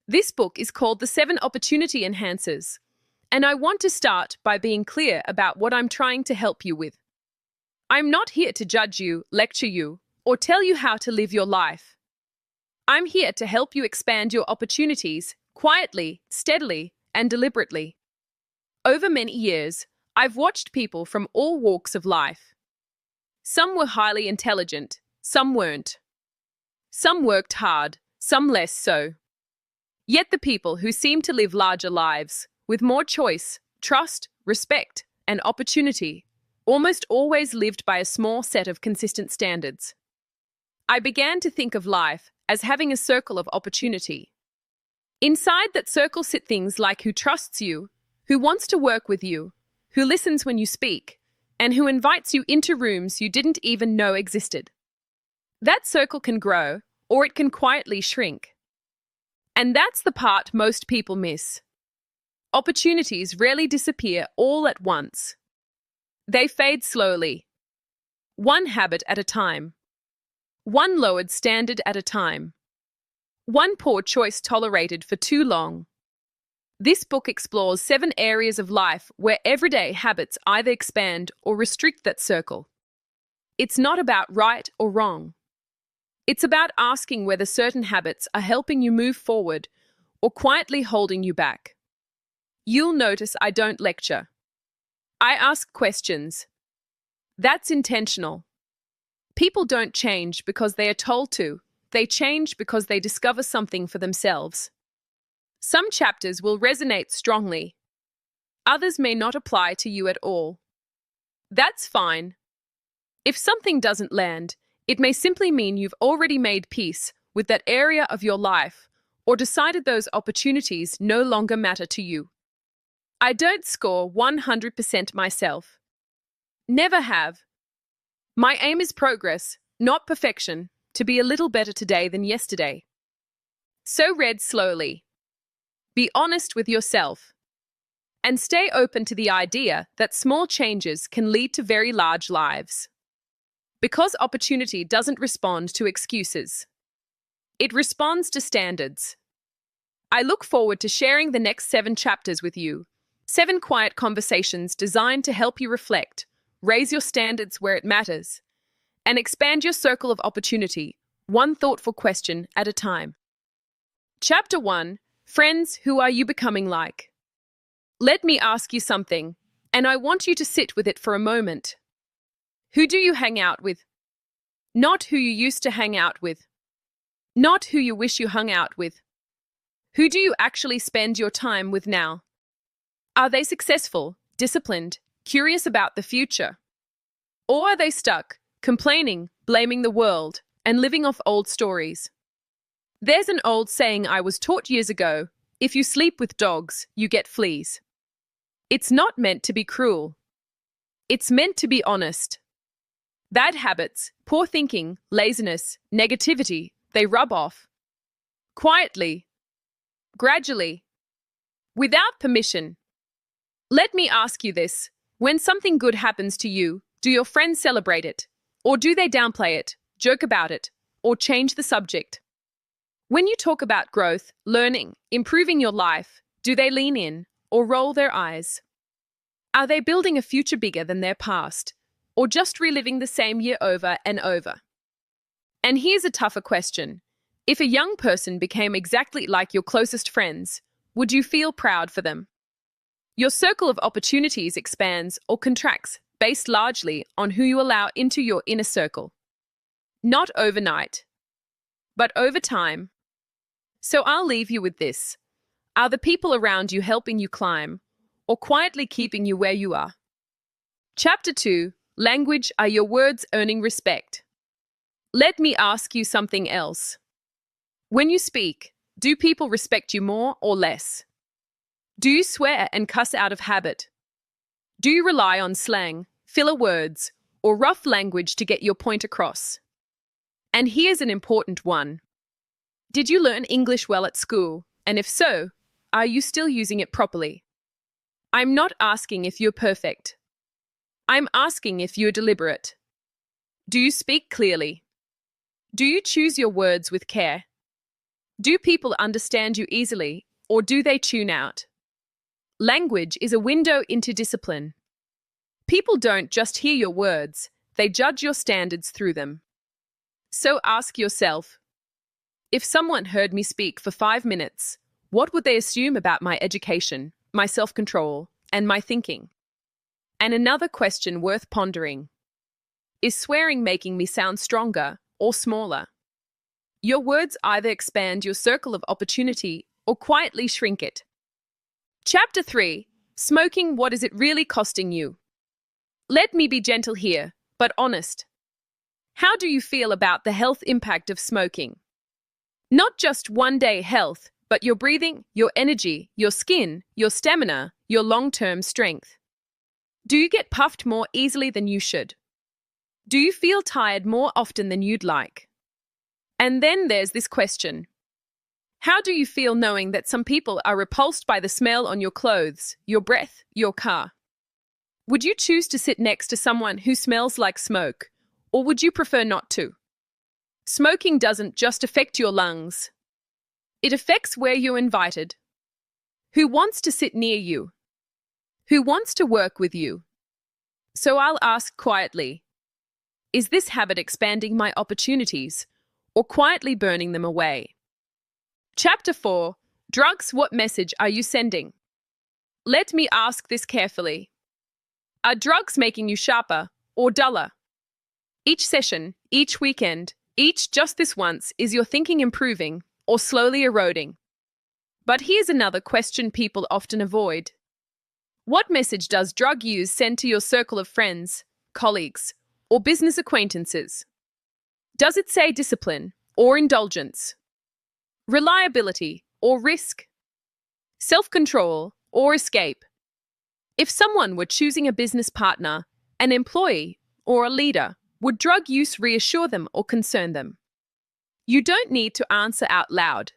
This book is called The 7 Opportunity Enhancers, and I want to start by being clear about what I'm trying to help you with. I'm not here to judge you, lecture you, or tell you how to live your life. I'm here to help you expand your opportunities quietly, steadily, and deliberately. Over many years, I've watched people from all walks of life. Some were highly intelligent, some weren't. Some worked hard, some less so. Yet the people who seem to live larger lives, with more choice, trust, respect, and opportunity, almost always lived by a small set of consistent standards. I began to think of life as having a circle of opportunity. Inside that circle sit things like who trusts you, who wants to work with you, who listens when you speak, and who invites you into rooms you didn't even know existed. That circle can grow, or it can quietly shrink. And that's the part most people miss. Opportunities rarely disappear all at once. They fade slowly. One habit at a time. One lowered standard at a time. One poor choice tolerated for too long. This book explores 7 areas of life where everyday habits either expand or restrict that circle. It's not about right or wrong. It's about asking whether certain habits are helping you move forward or quietly holding you back. You'll notice I don't lecture. I ask questions. That's intentional. People don't change because they are told to. They change because they discover something for themselves. Some chapters will resonate strongly. Others may not apply to you at all. That's fine. If something doesn't land, it may simply mean you've already made peace with that area of your life or decided those opportunities no longer matter to you. I don't score 100% myself. Never have. My aim is progress, not perfection, to be a little better today than yesterday. So read slowly. Be honest with yourself. And stay open to the idea that small changes can lead to very large lives. Because opportunity doesn't respond to excuses. It responds to standards. I look forward to sharing the next 7 chapters with you. 7 quiet conversations designed to help you reflect, raise your standards where it matters, and expand your circle of opportunity, one thoughtful question at a time. Chapter 1. Friends, who are you becoming like? Let me ask you something, and I want you to sit with it for a moment. Who do you hang out with? Not who you used to hang out with. Not who you wish you hung out with. Who do you actually spend your time with now? Are they successful, disciplined, curious about the future? Or are they stuck, complaining, blaming the world, and living off old stories? There's an old saying I was taught years ago: if you sleep with dogs, you get fleas. It's not meant to be cruel. It's meant to be honest. Bad habits, poor thinking, laziness, negativity, they rub off. Quietly. Gradually. Without permission. Let me ask you this. When something good happens to you, do your friends celebrate it? Or do they downplay it, joke about it, or change the subject? When you talk about growth, learning, improving your life, do they lean in or roll their eyes? Are they building a future bigger than their past, or just reliving the same year over and over? And here's a tougher question. If a young person became exactly like your closest friends, would you feel proud for them? Your circle of opportunities expands or contracts based largely on who you allow into your inner circle. Not overnight, but over time. So I'll leave you with this. Are the people around you helping you climb, or quietly keeping you where you are? Chapter 2. Language. Are your words earning respect? Let me ask you something else. When you speak, do people respect you more or less? Do you swear and cuss out of habit? Do you rely on slang, filler words, or rough language to get your point across? And here's an important one. Did you learn English well at school? And if so, are you still using it properly? I'm not asking if you're perfect. I'm asking if you're deliberate. Do you speak clearly? Do you choose your words with care? Do people understand you easily, or do they tune out? Language is a window into discipline. People don't just hear your words, they judge your standards through them. So ask yourself, if someone heard me speak for 5 minutes, what would they assume about my education, my self-control, and my thinking? And another question worth pondering. Is swearing making me sound stronger or smaller? Your words either expand your circle of opportunity or quietly shrink it. Chapter 3. Smoking, what is it really costing you? Let me be gentle here, but honest. How do you feel about the health impact of smoking? Not just one-day health, but your breathing, your energy, your skin, your stamina, your long-term strength. Do you get puffed more easily than you should? Do you feel tired more often than you'd like? And then there's this question. How do you feel knowing that some people are repulsed by the smell on your clothes, your breath, your car? Would you choose to sit next to someone who smells like smoke, or would you prefer not to? Smoking doesn't just affect your lungs. It affects where you're invited. Who wants to sit near you? Who wants to work with you? So I'll ask quietly, is this habit expanding my opportunities or quietly burning them away? Chapter 4. Drugs, what message are you sending? Let me ask this carefully. Are drugs making you sharper or duller? Each session, each weekend, each just this once, is your thinking improving or slowly eroding? But here's another question people often avoid. What message does drug use send to your circle of friends, colleagues, or business acquaintances? Does it say discipline or indulgence? Reliability or risk? Self-control or escape? If someone were choosing a business partner, an employee, or a leader, would drug use reassure them or concern them? You don't need to answer out loud.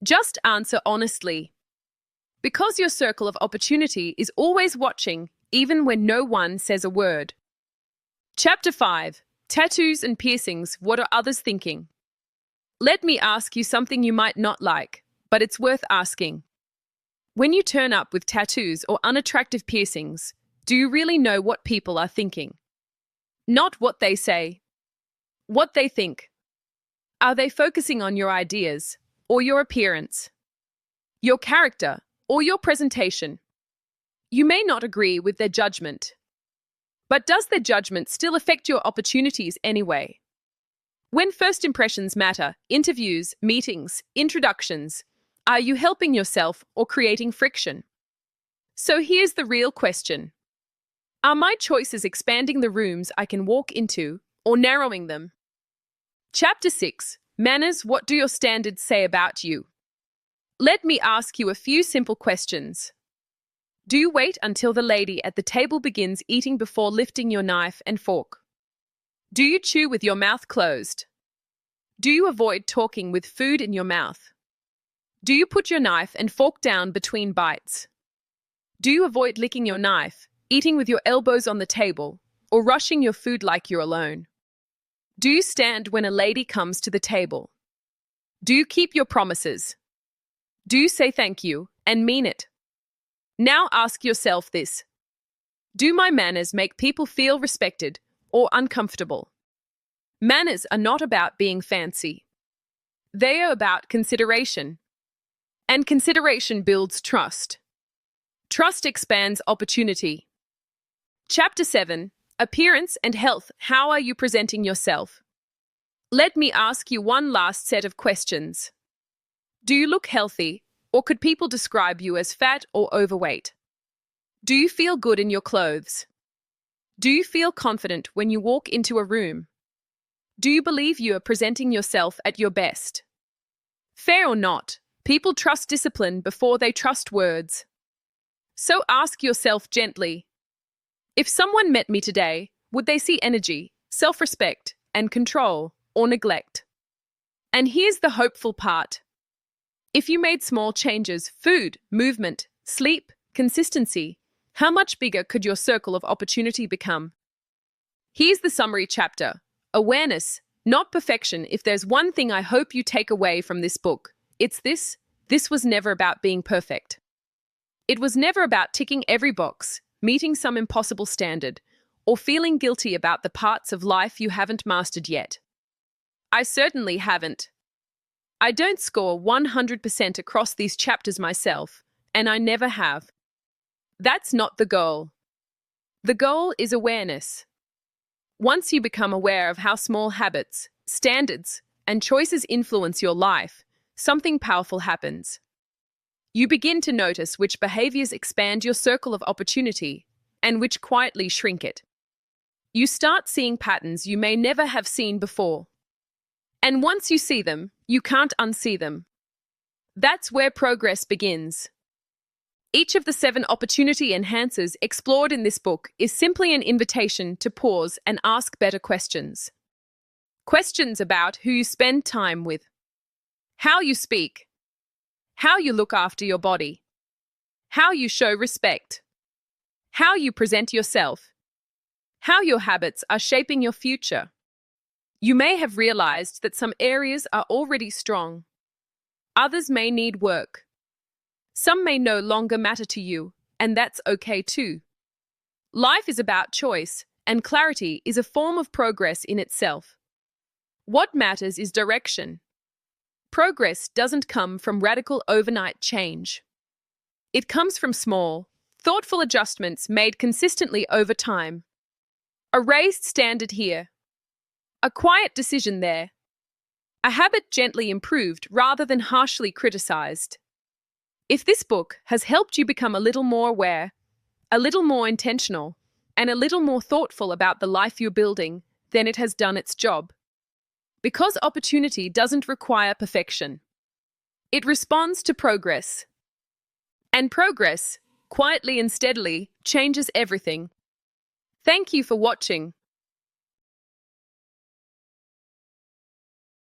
Just answer honestly. Because your circle of opportunity is always watching, even when no one says a word. Chapter 5. Tattoos and piercings, what are others thinking? Let me ask you something you might not like, but it's worth asking. When you turn up with tattoos or unattractive piercings, do you really know what people are thinking? Not what they say, what they think. Are they focusing on your ideas or your appearance, your character or your presentation? You may not agree with their judgment, but does their judgment still affect your opportunities anyway? When first impressions matter, interviews, meetings, introductions, are you helping yourself or creating friction? So here's the real question. Are my choices expanding the rooms I can walk into or narrowing them? Chapter 6. Manners, what do your standards say about you? Let me ask you a few simple questions. Do you wait until the lady at the table begins eating before lifting your knife and fork? Do you chew with your mouth closed? Do you avoid talking with food in your mouth? Do you put your knife and fork down between bites? Do you avoid licking your knife, eating with your elbows on the table, or rushing your food like you're alone? Do you stand when a lady comes to the table? Do you keep your promises? Do you say thank you and mean it? Now ask yourself this. Do my manners make people feel respected or uncomfortable? Manners are not about being fancy. They are about consideration. And consideration builds trust. Trust expands opportunity. Chapter 7. Appearance and health. How are you presenting yourself? Let me ask you one last set of questions. Do you look healthy, or could people describe you as fat or overweight? Do you feel good in your clothes? Do you feel confident when you walk into a room? Do you believe you are presenting yourself at your best? Fair or not, people trust discipline before they trust words. So ask yourself gently, if someone met me today, would they see energy, self-respect, and control, or neglect? And here's the hopeful part. If you made small changes, food, movement, sleep, consistency, how much bigger could your circle of opportunity become? Here's the summary chapter. Awareness, Not perfection. If there's one thing I hope you take away from this book, it's this. This was never about being perfect. It was never about ticking every box, meeting some impossible standard, or feeling guilty about the parts of life you haven't mastered yet. I certainly haven't. I don't score 100% across these chapters myself, and I never have. That's not the goal. The goal is awareness. Once you become aware of how small habits, standards, and choices influence your life, something powerful happens. You begin to notice which behaviors expand your circle of opportunity and which quietly shrink it. You start seeing patterns you may never have seen before. And once you see them, you can't unsee them. That's where progress begins. Each of the 7 opportunity enhancers explored in this book is simply an invitation to pause and ask better questions. Questions about who you spend time with, how you speak, how you look after your body, how you show respect, how you present yourself, how your habits are shaping your future. You may have realized that some areas are already strong. Others may need work. Some may no longer matter to you, and that's okay too. Life is about choice, and clarity is a form of progress in itself. What matters is direction. Progress doesn't come from radical overnight change. It comes from small, thoughtful adjustments made consistently over time. A raised standard here. A quiet decision there. A habit gently improved rather than harshly criticized. If this book has helped you become a little more aware, a little more intentional, and a little more thoughtful about the life you're building, then it has done its job. Because opportunity doesn't require perfection. It responds to progress. And progress, quietly and steadily, changes everything. Thank you for watching.